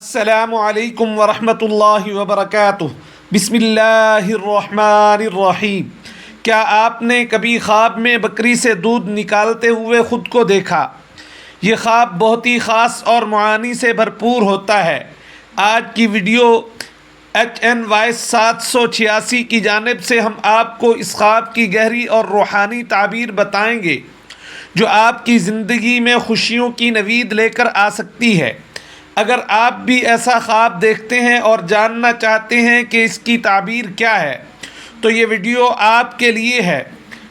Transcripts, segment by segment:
السلام علیکم ورحمۃ اللہ وبرکاتہ۔ بسم اللہ الرحمن الرحیم۔ کیا آپ نے کبھی خواب میں بکری سے دودھ نکالتے ہوئے خود کو دیکھا؟ یہ خواب بہت ہی خاص اور معانی سے بھرپور ہوتا ہے۔ آج کی ویڈیو HN وائس 786 کی جانب سے ہم آپ کو اس خواب کی گہری اور روحانی تعبیر بتائیں گے جو آپ کی زندگی میں خوشیوں کی نوید لے کر آ سکتی ہے۔ اگر آپ بھی ایسا خواب دیکھتے ہیں اور جاننا چاہتے ہیں کہ اس کی تعبیر کیا ہے تو یہ ویڈیو آپ کے لیے ہے۔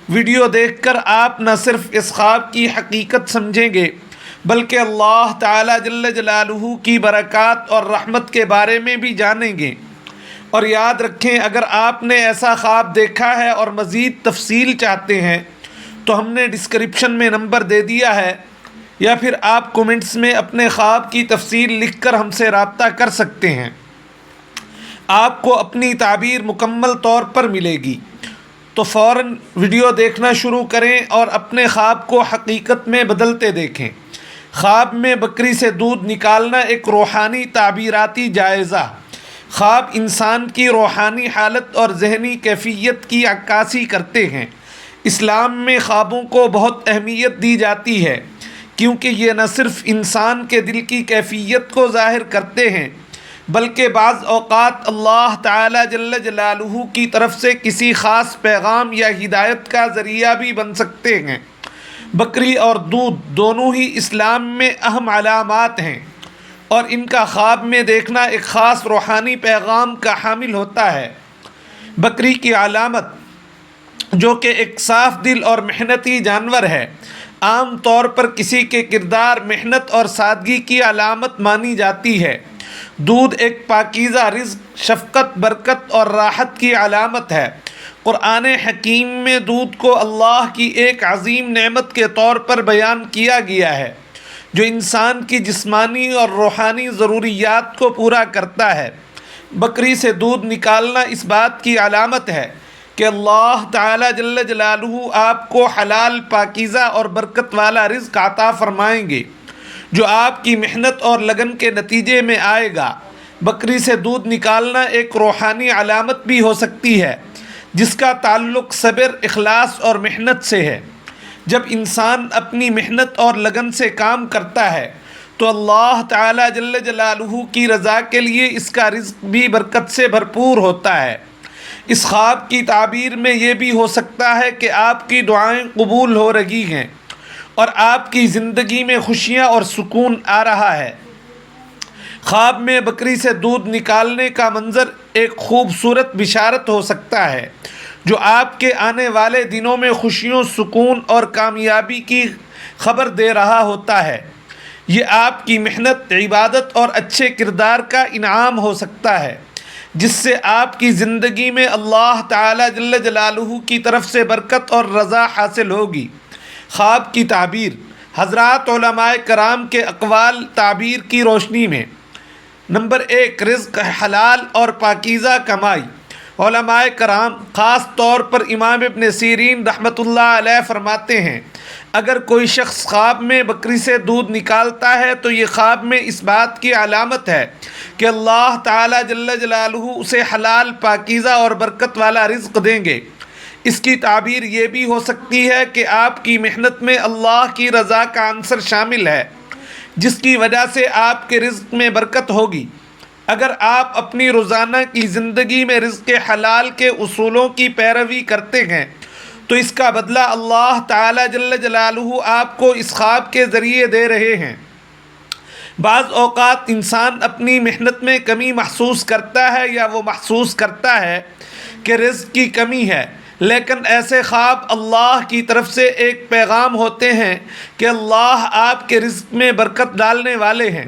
ویڈیو دیکھ کر آپ نہ صرف اس خواب کی حقیقت سمجھیں گے بلکہ اللہ تعالیٰ جل جلالہ کی برکات اور رحمت کے بارے میں بھی جانیں گے۔ اور یاد رکھیں، اگر آپ نے ایسا خواب دیکھا ہے اور مزید تفصیل چاہتے ہیں تو ہم نے ڈسکرپشن میں نمبر دے دیا ہے، یا پھر آپ کومنٹس میں اپنے خواب کی تفصیل لکھ کر ہم سے رابطہ کر سکتے ہیں۔ آپ کو اپنی تعبیر مکمل طور پر ملے گی، تو فوراً ویڈیو دیکھنا شروع کریں اور اپنے خواب کو حقیقت میں بدلتے دیکھیں۔ خواب میں بکری سے دودھ نکالنا ایک روحانی تعبیراتی جائزہ۔ خواب انسان کی روحانی حالت اور ذہنی کیفیت کی عکاسی کرتے ہیں۔ اسلام میں خوابوں کو بہت اہمیت دی جاتی ہے کیونکہ یہ نہ صرف انسان کے دل کی کیفیت کو ظاہر کرتے ہیں بلکہ بعض اوقات اللہ تعالیٰ جل جلالہ کی طرف سے کسی خاص پیغام یا ہدایت کا ذریعہ بھی بن سکتے ہیں۔ بکری اور دودھ دونوں ہی اسلام میں اہم علامات ہیں اور ان کا خواب میں دیکھنا ایک خاص روحانی پیغام کا حامل ہوتا ہے۔ بکری کی علامت، جو کہ ایک صاف دل اور محنتی جانور ہے، عام طور پر کسی کے کردار، محنت اور سادگی کی علامت مانی جاتی ہے۔ دودھ ایک پاکیزہ رزق، شفقت، برکت اور راحت کی علامت ہے۔ قرآن حکیم میں دودھ کو اللہ کی ایک عظیم نعمت کے طور پر بیان کیا گیا ہے جو انسان کی جسمانی اور روحانی ضروریات کو پورا کرتا ہے۔ بکری سے دودھ نکالنا اس بات کی علامت ہے کہ اللہ تعالیٰ جل جلالہ آپ کو حلال، پاکیزہ اور برکت والا رزق عطا فرمائیں گے جو آپ کی محنت اور لگن کے نتیجے میں آئے گا۔ بکری سے دودھ نکالنا ایک روحانی علامت بھی ہو سکتی ہے جس کا تعلق صبر، اخلاص اور محنت سے ہے۔ جب انسان اپنی محنت اور لگن سے کام کرتا ہے تو اللہ تعالیٰ جل جلالہ کی رضا کے لیے اس کا رزق بھی برکت سے بھرپور ہوتا ہے۔ اس خواب کی تعبیر میں یہ بھی ہو سکتا ہے کہ آپ کی دعائیں قبول ہو رہی ہیں اور آپ کی زندگی میں خوشیاں اور سکون آ رہا ہے۔ خواب میں بکری سے دودھ نکالنے کا منظر ایک خوبصورت بشارت ہو سکتا ہے جو آپ کے آنے والے دنوں میں خوشیوں، سکون اور کامیابی کی خبر دے رہا ہوتا ہے۔ یہ آپ کی محنت، عبادت اور اچھے کردار کا انعام ہو سکتا ہے جس سے آپ کی زندگی میں اللہ تعالیٰ جل جلالہ کی طرف سے برکت اور رضا حاصل ہوگی۔ خواب کی تعبیر۔ حضرات علماء کرام کے اقوال تعبیر کی روشنی میں: نمبر 1، رزق، حلال اور پاکیزہ کمائی۔ علماء کرام، خاص طور پر امام ابن سیرین رحمۃ اللہ علیہ فرماتے ہیں، اگر کوئی شخص خواب میں بکری سے دودھ نکالتا ہے تو یہ خواب میں اس بات کی علامت ہے کہ اللہ تعالیٰ جل جلالہ اسے حلال، پاکیزہ اور برکت والا رزق دیں گے۔ اس کی تعبیر یہ بھی ہو سکتی ہے کہ آپ کی محنت میں اللہ کی رضا کا عنصر شامل ہے جس کی وجہ سے آپ کے رزق میں برکت ہوگی۔ اگر آپ اپنی روزانہ کی زندگی میں رزق حلال کے اصولوں کی پیروی کرتے ہیں تو اس کا بدلہ اللہ تعالیٰ جل جلالہ آپ کو اس خواب کے ذریعے دے رہے ہیں۔ بعض اوقات انسان اپنی محنت میں کمی محسوس کرتا ہے یا وہ محسوس کرتا ہے کہ رزق کی کمی ہے، لیکن ایسے خواب اللہ کی طرف سے ایک پیغام ہوتے ہیں کہ اللہ آپ کے رزق میں برکت ڈالنے والے ہیں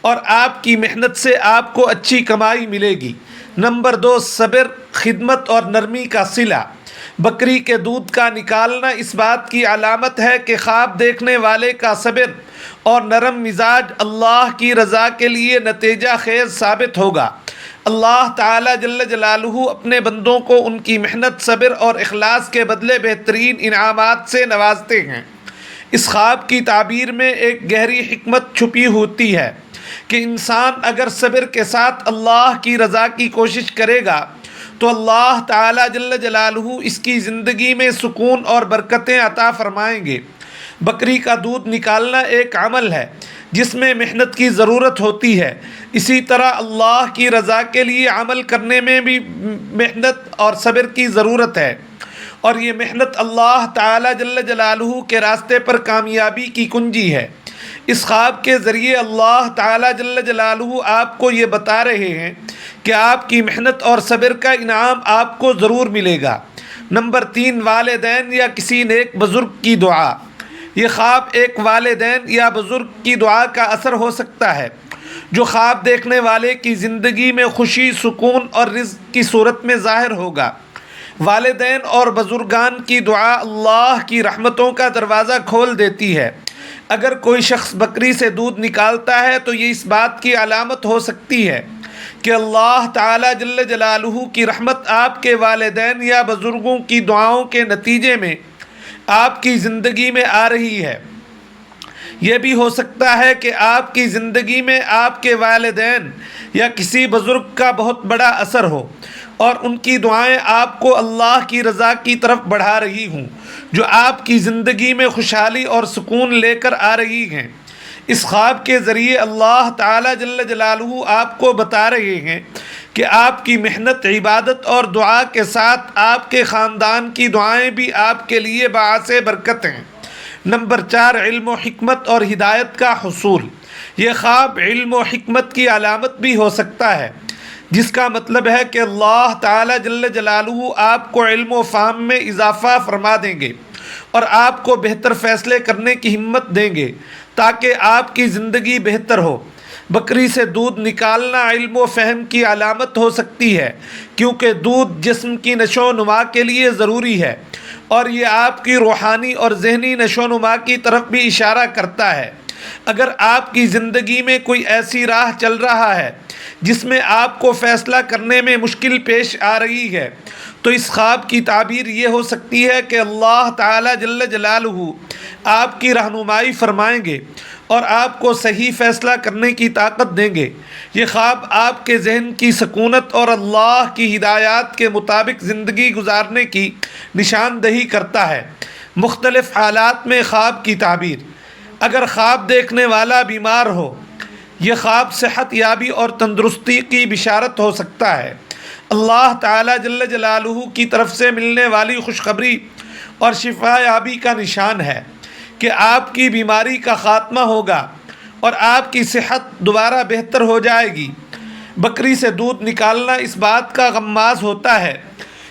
اور آپ کی محنت سے آپ کو اچھی کمائی ملے گی۔ نمبر 2، صبر، خدمت اور نرمی کا صلہ۔ بکری کے دودھ کا نکالنا اس بات کی علامت ہے کہ خواب دیکھنے والے کا صبر اور نرم مزاج اللہ کی رضا کے لیے نتیجہ خیز ثابت ہوگا۔ اللہ تعالیٰ جل جلالہ اپنے بندوں کو ان کی محنت، صبر اور اخلاص کے بدلے بہترین انعامات سے نوازتے ہیں۔ اس خواب کی تعبیر میں ایک گہری حکمت چھپی ہوتی ہے کہ انسان اگر صبر کے ساتھ اللہ کی رضا کی کوشش کرے گا تو اللہ تعالیٰ جل جلالہ اس کی زندگی میں سکون اور برکتیں عطا فرمائیں گے۔ بکری کا دودھ نکالنا ایک عمل ہے جس میں محنت کی ضرورت ہوتی ہے، اسی طرح اللہ کی رضا کے لیے عمل کرنے میں بھی محنت اور صبر کی ضرورت ہے، اور یہ محنت اللہ تعالیٰ جل جلالہ کے راستے پر کامیابی کی کنجی ہے۔ اس خواب کے ذریعے اللہ تعالیٰ جل جلالہ آپ کو یہ بتا رہے ہیں کہ آپ کی محنت اور صبر کا انعام آپ کو ضرور ملے گا۔ نمبر 3، والدین یا کسی نیک بزرگ کی دعا۔ یہ خواب ایک والدین یا بزرگ کی دعا کا اثر ہو سکتا ہے جو خواب دیکھنے والے کی زندگی میں خوشی، سکون اور رزق کی صورت میں ظاہر ہوگا۔ والدین اور بزرگان کی دعا اللہ کی رحمتوں کا دروازہ کھول دیتی ہے۔ اگر کوئی شخص بکری سے دودھ نکالتا ہے تو یہ اس بات کی علامت ہو سکتی ہے کہ اللہ تعالیٰ جل جلالہ کی رحمت آپ کے والدین یا بزرگوں کی دعاؤں کے نتیجے میں آپ کی زندگی میں آ رہی ہے۔ یہ بھی ہو سکتا ہے کہ آپ کی زندگی میں آپ کے والدین یا کسی بزرگ کا بہت بڑا اثر ہو اور ان کی دعائیں آپ کو اللہ کی رضا کی طرف بڑھا رہی ہوں، جو آپ کی زندگی میں خوشحالی اور سکون لے کر آ رہی ہیں۔ اس خواب کے ذریعے اللہ تعالیٰ جل جلالہ آپ کو بتا رہے ہیں کہ آپ کی محنت، عبادت اور دعا کے ساتھ آپ کے خاندان کی دعائیں بھی آپ کے لیے باعث برکت ہیں۔ نمبر 4، علم و حکمت اور ہدایت کا حصول۔ یہ خواب علم و حکمت کی علامت بھی ہو سکتا ہے، جس کا مطلب ہے کہ اللہ تعالیٰ جل جلالہ آپ کو علم و فہم میں اضافہ فرما دیں گے اور آپ کو بہتر فیصلے کرنے کی ہمت دیں گے تاکہ آپ کی زندگی بہتر ہو۔ بکری سے دودھ نکالنا علم و فہم کی علامت ہو سکتی ہے، کیونکہ دودھ جسم کی نشو و نما کے لیے ضروری ہے اور یہ آپ کی روحانی اور ذہنی نشو و نما کی طرف بھی اشارہ کرتا ہے۔ اگر آپ کی زندگی میں کوئی ایسی راہ چل رہا ہے جس میں آپ کو فیصلہ کرنے میں مشکل پیش آ رہی ہے تو اس خواب کی تعبیر یہ ہو سکتی ہے کہ اللہ تعالیٰ جل جلالہ آپ کی رہنمائی فرمائیں گے اور آپ کو صحیح فیصلہ کرنے کی طاقت دیں گے۔ یہ خواب آپ کے ذہن کی سکونت اور اللہ کی ہدایات کے مطابق زندگی گزارنے کی نشاندہی کرتا ہے۔ مختلف حالات میں خواب کی تعبیر۔ اگر خواب دیکھنے والا بیمار ہو، یہ خواب صحت یابی اور تندرستی کی بشارت ہو سکتا ہے۔ اللہ تعالیٰ جل جلالہ کی طرف سے ملنے والی خوشخبری اور شفا یابی کا نشان ہے کہ آپ کی بیماری کا خاتمہ ہوگا اور آپ کی صحت دوبارہ بہتر ہو جائے گی۔ بکری سے دودھ نکالنا اس بات کا غماز ہوتا ہے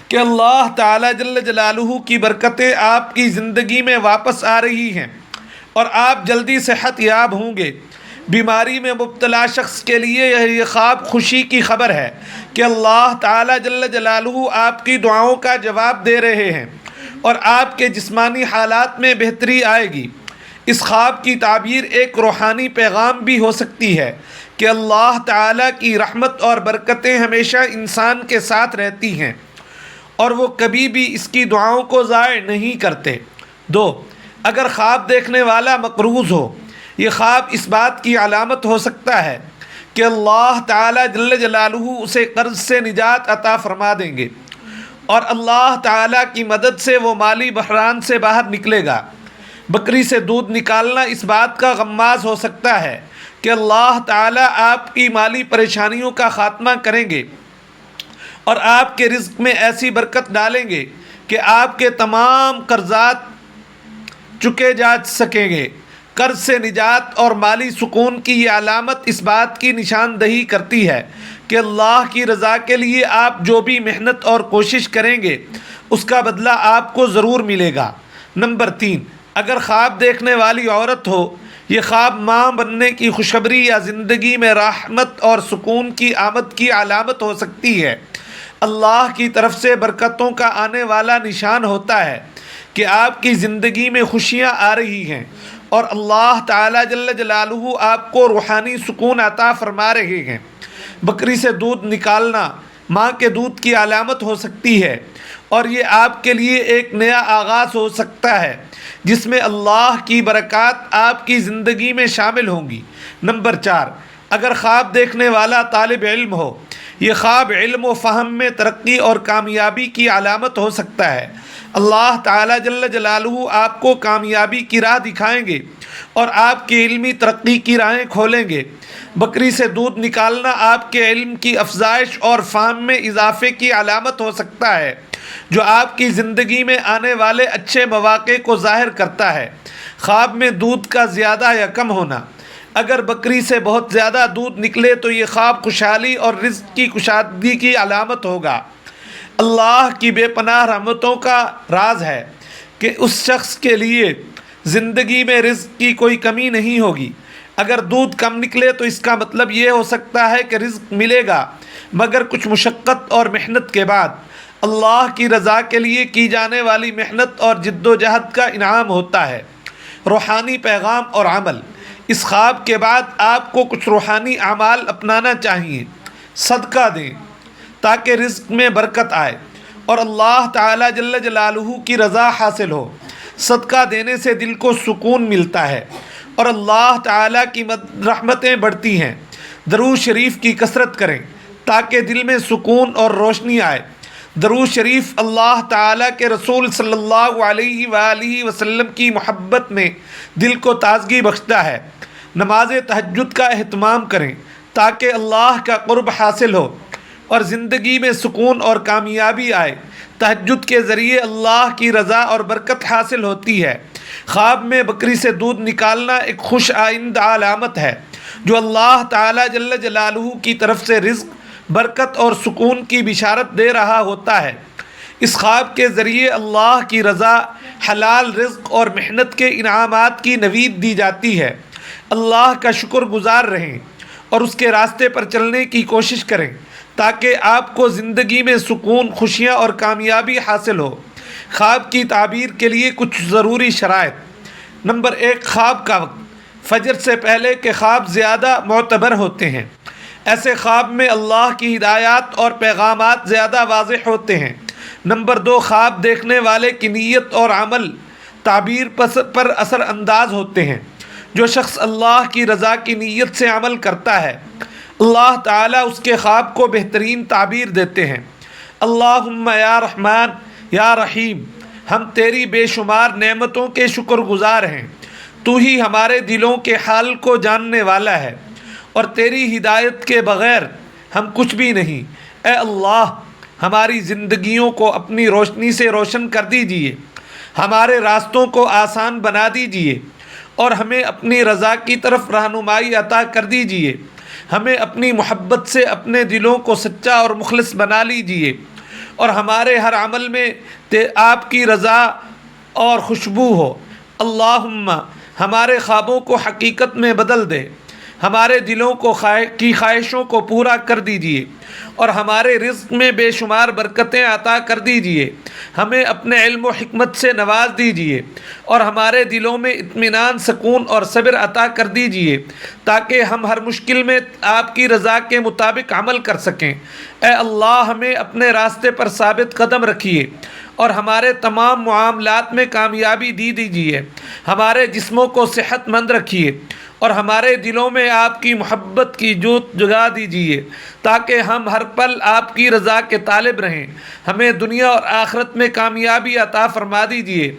کہ اللہ تعالیٰ جل جلالہ کی برکتیں آپ کی زندگی میں واپس آ رہی ہیں اور آپ جلدی صحت یاب ہوں گے۔ بیماری میں مبتلا شخص کے لیے یہ خواب خوشی کی خبر ہے کہ اللہ تعالیٰ جل جلالہ آپ کی دعاؤں کا جواب دے رہے ہیں اور آپ کے جسمانی حالات میں بہتری آئے گی۔ اس خواب کی تعبیر ایک روحانی پیغام بھی ہو سکتی ہے کہ اللہ تعالیٰ کی رحمت اور برکتیں ہمیشہ انسان کے ساتھ رہتی ہیں اور وہ کبھی بھی اس کی دعاؤں کو ضائع نہیں کرتے۔ 2، اگر خواب دیکھنے والا مقروض ہو، یہ خواب اس بات کی علامت ہو سکتا ہے کہ اللہ تعالیٰ جل جلالہ اسے قرض سے نجات عطا فرما دیں گے اور اللہ تعالیٰ کی مدد سے وہ مالی بحران سے باہر نکلے گا۔ بکری سے دودھ نکالنا اس بات کا غماز ہو سکتا ہے کہ اللہ تعالیٰ آپ کی مالی پریشانیوں کا خاتمہ کریں گے اور آپ کے رزق میں ایسی برکت ڈالیں گے کہ آپ کے تمام قرضات چکے جا سکیں گے۔ قرض سے نجات اور مالی سکون کی یہ علامت اس بات کی نشاندہی کرتی ہے کہ اللہ کی رضا کے لیے آپ جو بھی محنت اور کوشش کریں گے اس کا بدلہ آپ کو ضرور ملے گا۔ نمبر 3، اگر خواب دیکھنے والی عورت ہو، یہ خواب ماں بننے کی خوشخبری یا زندگی میں رحمت اور سکون کی آمد کی علامت ہو سکتی ہے۔ اللہ کی طرف سے برکتوں کا آنے والا نشان ہوتا ہے کہ آپ کی زندگی میں خوشیاں آ رہی ہیں اور اللہ تعالیٰ جل جلالہ آپ کو روحانی سکون عطا فرما رہے ہیں۔ بکری سے دودھ نکالنا ماں کے دودھ کی علامت ہو سکتی ہے، اور یہ آپ کے لیے ایک نیا آغاز ہو سکتا ہے جس میں اللہ کی برکات آپ کی زندگی میں شامل ہوں گی۔ نمبر 4، اگر خواب دیکھنے والا طالب علم ہو، یہ خواب علم و فہم میں ترقی اور کامیابی کی علامت ہو سکتا ہے۔ اللہ تعالیٰ جل جلالہ آپ کو کامیابی کی راہ دکھائیں گے اور آپ کی علمی ترقی کی راہیں کھولیں گے۔ بکری سے دودھ نکالنا آپ کے علم کی افزائش اور فہم میں اضافے کی علامت ہو سکتا ہے، جو آپ کی زندگی میں آنے والے اچھے مواقع کو ظاہر کرتا ہے۔ خواب میں دودھ کا زیادہ یا کم ہونا، اگر بکری سے بہت زیادہ دودھ نکلے تو یہ خواب خوشحالی اور رزق کی کشادگی کی علامت ہوگا۔ اللہ کی بے پناہ رحمتوں کا راز ہے کہ اس شخص کے لیے زندگی میں رزق کی کوئی کمی نہیں ہوگی۔ اگر دودھ کم نکلے تو اس کا مطلب یہ ہو سکتا ہے کہ رزق ملے گا، مگر کچھ مشقت اور محنت کے بعد۔ اللہ کی رضا کے لیے کی جانے والی محنت اور جد و جہد کا انعام ہوتا ہے۔ روحانی پیغام اور عمل، اس خواب کے بعد آپ کو کچھ روحانی اعمال اپنانا چاہیے۔ صدقہ دیں تاکہ رزق میں برکت آئے اور اللہ تعالیٰ جل جلالہ کی رضا حاصل ہو۔ صدقہ دینے سے دل کو سکون ملتا ہے اور اللہ تعالیٰ کی رحمتیں بڑھتی ہیں۔ درود شریف کی کثرت کریں تاکہ دل میں سکون اور روشنی آئے۔ درود شریف اللہ تعالیٰ کے رسول صلی اللہ علیہ وآلہ وسلم کی محبت میں دل کو تازگی بخشتا ہے۔ نماز تہجد کا اہتمام کریں تاکہ اللہ کا قرب حاصل ہو اور زندگی میں سکون اور کامیابی آئے۔ تہجد کے ذریعے اللہ کی رضا اور برکت حاصل ہوتی ہے۔ خواب میں بکری سے دودھ نکالنا ایک خوش آئندہ علامت ہے جو اللہ تعالیٰ جل جلالہ کی طرف سے رزق، برکت اور سکون کی بشارت دے رہا ہوتا ہے۔ اس خواب کے ذریعے اللہ کی رضا، حلال رزق اور محنت کے انعامات کی نوید دی جاتی ہے۔ اللہ کا شکر گزار رہیں اور اس کے راستے پر چلنے کی کوشش کریں تاکہ آپ کو زندگی میں سکون، خوشیاں اور کامیابی حاصل ہو۔ خواب کی تعبیر کے لیے کچھ ضروری شرائط۔ نمبر 1، خواب کا وقت۔ فجر سے پہلے کے خواب زیادہ معتبر ہوتے ہیں۔ ایسے خواب میں اللہ کی ہدایات اور پیغامات زیادہ واضح ہوتے ہیں۔ نمبر 2، خواب دیکھنے والے کی نیت اور عمل تعبیر پر اثر انداز ہوتے ہیں۔ جو شخص اللہ کی رضا کی نیت سے عمل کرتا ہے، اللہ تعالیٰ اس کے خواب کو بہترین تعبیر دیتے ہیں۔ اللہم یا رحمان یا رحیم، ہم تیری بے شمار نعمتوں کے شکر گزار ہیں۔ تو ہی ہمارے دلوں کے حال کو جاننے والا ہے اور تیری ہدایت کے بغیر ہم کچھ بھی نہیں۔ اے اللہ، ہماری زندگیوں کو اپنی روشنی سے روشن کر دیجیے، ہمارے راستوں کو آسان بنا دیجیے اور ہمیں اپنی رضا کی طرف رہنمائی عطا کر دیجیے۔ ہمیں اپنی محبت سے اپنے دلوں کو سچا اور مخلص بنا لیجیے اور ہمارے ہر عمل میں آپ کی رضا اور خوشبو ہو۔ اللہم، ہمارے خوابوں کو حقیقت میں بدل دے، ہمارے دلوں کی خواہشوں کو پورا کر دیجیے اور ہمارے رزق میں بے شمار برکتیں عطا کر دیجیے۔ ہمیں اپنے علم و حکمت سے نواز دیجیے اور ہمارے دلوں میں اطمینان، سکون اور صبر عطا کر دیجیے تاکہ ہم ہر مشکل میں آپ کی رضا کے مطابق عمل کر سکیں۔ اے اللہ، ہمیں اپنے راستے پر ثابت قدم رکھیے اور ہمارے تمام معاملات میں کامیابی دیجیے۔ ہمارے جسموں کو صحت مند رکھیے اور ہمارے دلوں میں آپ کی محبت کی جوت جگا دیجیے تاکہ ہم ہر پل آپ کی رضا کے طالب رہیں۔ ہمیں دنیا اور آخرت میں کامیابی عطا فرما دیجیے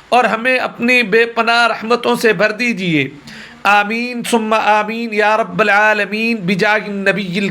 اور ہمیں اپنی بے پناہ رحمتوں سے بھر دیجیے۔ آمین ثم آمین یا رب العالمین بجاہ النبی